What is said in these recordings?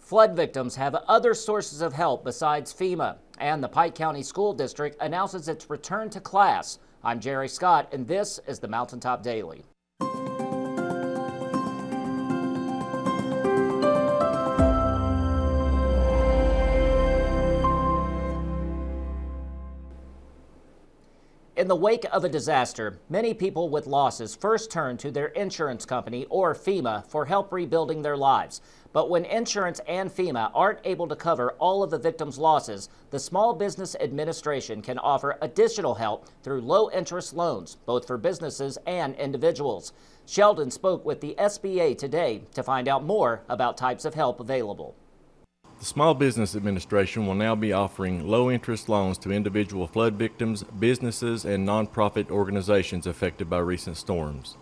Flood victims have other sources of help besides FEMA, and the Pike County School District announces its return to class. I'm Jerry Scott, and this is the Mountaintop Daily. In the wake of a disaster, many people with losses first turn to their insurance company or FEMA for help rebuilding their lives. But when insurance and FEMA aren't able to cover all of the victims' losses, the Small Business Administration can offer additional help through low-interest loans, both for businesses and individuals. Sheldon spoke with the SBA today to find out more about types of help available. The Small Business Administration will now be offering low-interest loans to individual flood victims, businesses, and nonprofit organizations affected by recent storms.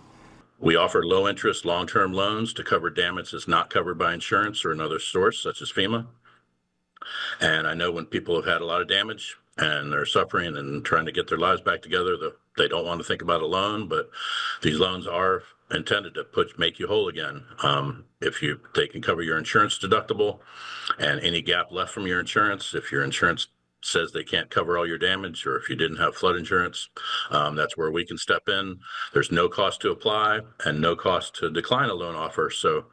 We offer low-interest, long-term loans to cover damage that's not covered by insurance or another source, such as FEMA. And I know when people have had a lot of damage and they're suffering and trying to get their lives back together, they don't want to think about a loan, but these loans are intended to make you whole again. They can cover your insurance deductible and any gap left from your insurance. If your insurance says they can't cover all your damage, or if you didn't have flood insurance, that's where we can step in. There's no cost to apply and no cost to decline a loan offer. So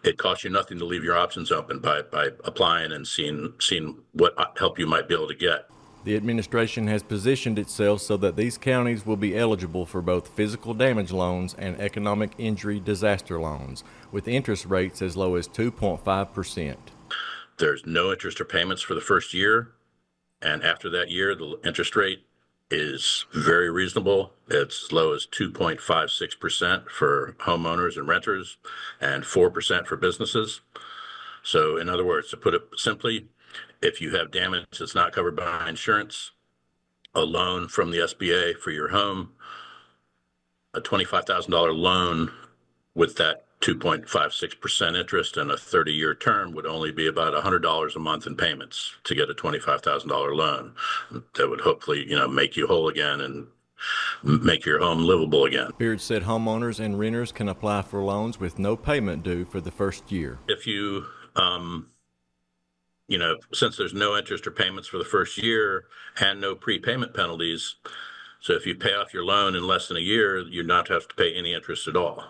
it costs you nothing to leave your options open by applying and seeing what help you might be able to get. The administration has positioned itself so that these counties will be eligible for both physical damage loans and economic injury disaster loans, with interest rates as low as 2.5%. There's no interest or payments for the first year, and after that year, the interest rate is very reasonable. It's as low as 2.56% for homeowners and renters and 4% for businesses. So in other words, to put it simply, if you have damage that's not covered by insurance, a loan from the SBA for your home, a $25,000 loan with that 2.56% interest and a 30-year term would only be about $100 a month in payments to get a $25,000 loan. That would hopefully, make you whole again and make your home livable again. Beard said homeowners and renters can apply for loans with no payment due for the first year. If you since there's no interest or payments for the first year and no prepayment penalties, so if you pay off your loan in less than a year, you not have to pay any interest at all.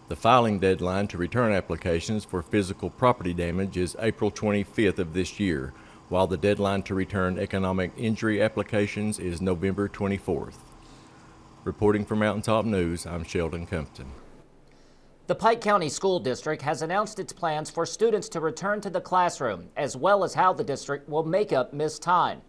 The filing deadline to return applications for physical property damage is April 25th of this year, while the deadline to return economic injury applications is November 24th. Reporting for Mountaintop News, I'm Sheldon Compton. The Pike County School District has announced its plans for students to return to the classroom, as well as how the district will make up missed time.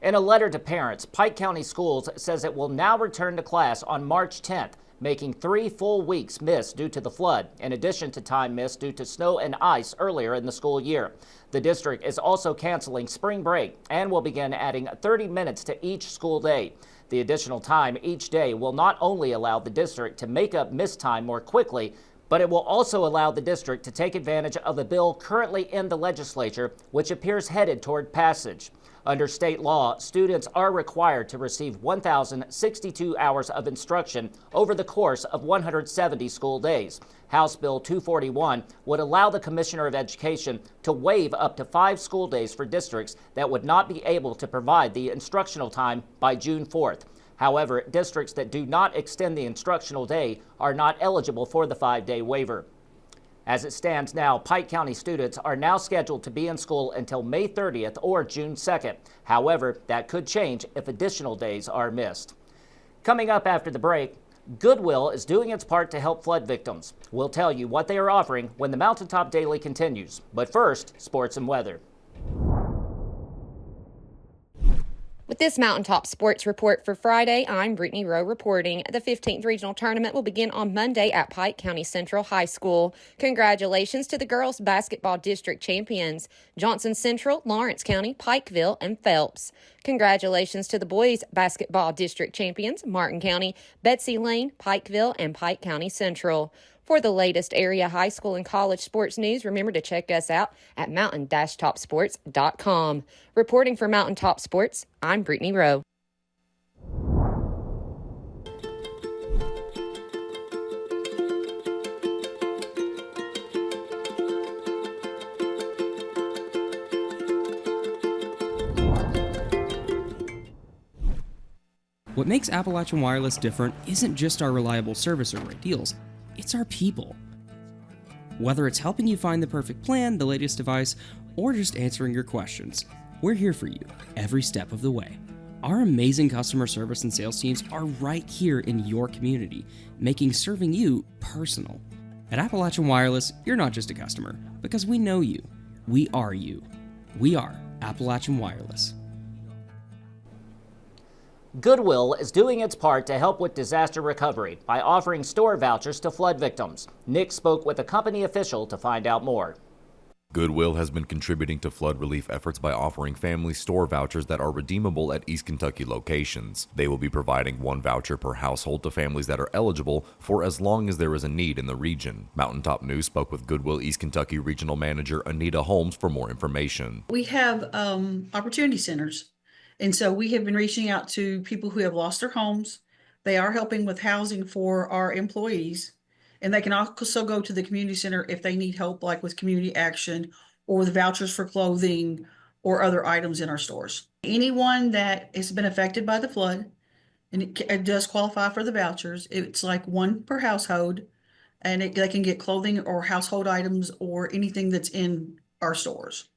In a letter to parents, Pike County Schools says it will now return to class on March 10th, making 3 full weeks missed due to the flood, in addition to time missed due to snow and ice earlier in the school year. The district is also canceling spring break and will begin adding 30 minutes to each school day. The additional time each day will not only allow the district to make up missed time more quickly, but it will also allow the district to take advantage of a bill currently in the legislature, which appears headed toward passage. Under state law, students are required to receive 1,062 hours of instruction over the course of 170 school days. House Bill 241 would allow the Commissioner of Education to waive up to 5 school days for districts that would not be able to provide the instructional time by June 4th. However, districts that do not extend the instructional day are not eligible for the 5-day waiver. As it stands now, Pike County students are now scheduled to be in school until May 30th or June 2nd. However, that could change if additional days are missed. Coming up after the break, Goodwill is doing its part to help flood victims. We'll tell you what they are offering when the Mountaintop Daily continues. But first, sports and weather. With this Mountaintop Sports Report for Friday, I'm Brittany Rowe reporting. The 15th Regional Tournament will begin on Monday at Pike County Central High School. Congratulations to the girls' basketball district champions, Johnson Central, Lawrence County, Pikeville, and Phelps. Congratulations to the boys' basketball district champions, Martin County, Betsy Lane, Pikeville, and Pike County Central. For the latest area high school and college sports news, remember to check us out at mountain-topsports.com. Reporting for Mountaintop Sports, I'm Brittany Rowe. What makes Appalachian Wireless different isn't just our reliable service or great deals, it's our people. Whether it's helping you find the perfect plan, the latest device, or just answering your questions, we're here for you every step of the way. Our amazing customer service and sales teams are right here in your community, making serving you personal. At Appalachian Wireless, you're not just a customer, because we know you. We are you. We are Appalachian Wireless. Goodwill is doing its part to help with disaster recovery by offering store vouchers to flood victims. Nick spoke with a company official to find out more. Goodwill has been contributing to flood relief efforts by offering family store vouchers that are redeemable at East Kentucky locations. They will be providing one voucher per household to families that are eligible for as long as there is a need in the region. Mountaintop News spoke with Goodwill East Kentucky Regional Manager Anita Holmes for more information. We have opportunity centers, and so we have been reaching out to people who have lost their homes. They are helping with housing for our employees. And they can also go to the community center if they need help, like with community action or with vouchers for clothing or other items in our stores. Anyone that has been affected by the flood, and it does qualify for the vouchers, it's like one per household, and they can get clothing or household items or anything that's in our stores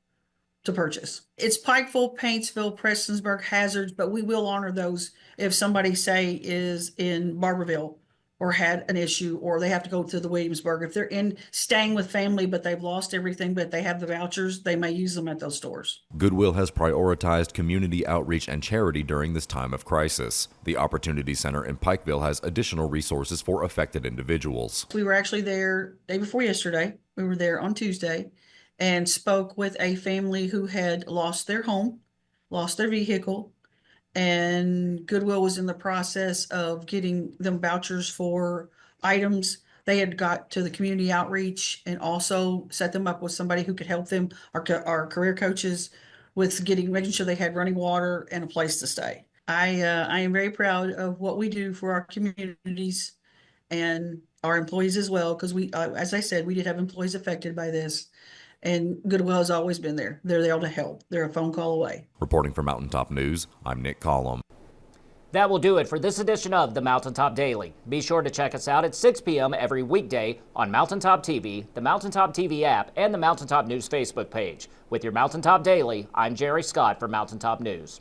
to purchase. It's Pikeville, Paintsville, Prestonsburg, Hazards, but we will honor those if somebody, say, is in Barberville or had an issue, or they have to go to the Williamsburg. If they're staying with family, but they've lost everything, but they have the vouchers, they may use them at those stores. Goodwill has prioritized community outreach and charity during this time of crisis. The Opportunity Center in Pikeville has additional resources for affected individuals. We were actually there day before yesterday. We were there on Tuesday and spoke with a family who had lost their home, lost their vehicle, and Goodwill was in the process of getting them vouchers for items. They had got to the community outreach and also set them up with somebody who could help them, our career coaches, with making sure they had running water and a place to stay. I am very proud of what we do for our communities and our employees as well, because we, as I said, we did have employees affected by this. And Goodwill has always been there. They're there to help. They're a phone call away. Reporting for Mountaintop News, I'm Nick Collum. That will do it for this edition of the Mountaintop Daily. Be sure to check us out at 6 p.m. every weekday on Mountaintop TV, the Mountaintop TV app, and the Mountaintop News Facebook page. With your Mountaintop Daily, I'm Jerry Scott for Mountaintop News.